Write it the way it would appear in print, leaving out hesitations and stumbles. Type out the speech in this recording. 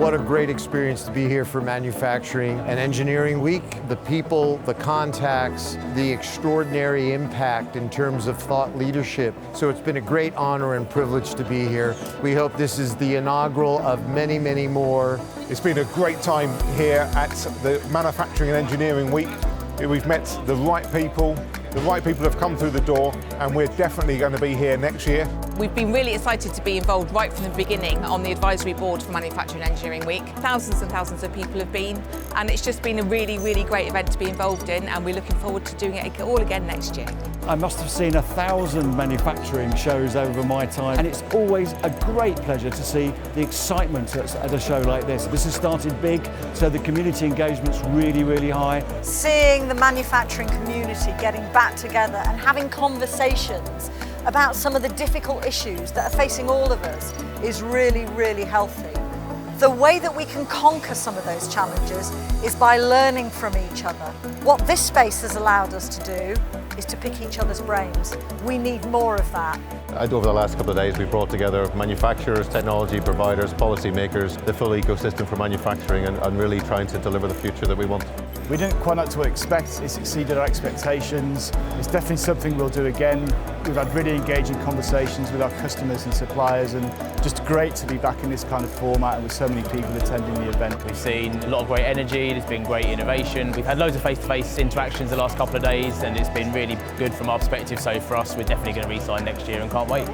What a great experience to be here for Manufacturing and Engineering Week. The people, the contacts, the extraordinary impact in terms of thought leadership. So it's been a great honor and privilege to be here. We hope this is the inaugural of many, many more. It's been a great time here at the Manufacturing and Engineering Week. We've met the right people have come through the door, and we're definitely going to be here next year. We've been really excited to be involved right from the beginning on the advisory board for Manufacturing and Engineering Week. Thousands and thousands of people have been, and it's just been a really, really great event to be involved in, and we're looking forward to doing it all again next year. I must have seen 1,000 manufacturing shows over my time, and it's always a great pleasure to see the excitement at a show like this. This has started big, so the community engagement's really, really high. Seeing the manufacturing community getting back together and having conversations about some of the difficult issues that are facing all of us is really, really healthy. The way that we can conquer some of those challenges is by learning from each other. What this space has allowed us to do is to pick each other's brains. We need more of that. Over the last couple of days, we brought together manufacturers, technology providers, policy makers, the full ecosystem for manufacturing, and really trying to deliver the future that we want. We didn't quite know what to expect. It's exceeded our expectations. It's definitely something we'll do again. We've had really engaging conversations with our customers and suppliers, and just great to be back in this kind of format and with so many people attending the event. We've seen a lot of great energy, there's been great innovation. We've had loads of face-to-face interactions the last couple of days, and it's been really good from our perspective. So for us, we're definitely going to re-sign next year and can't wait.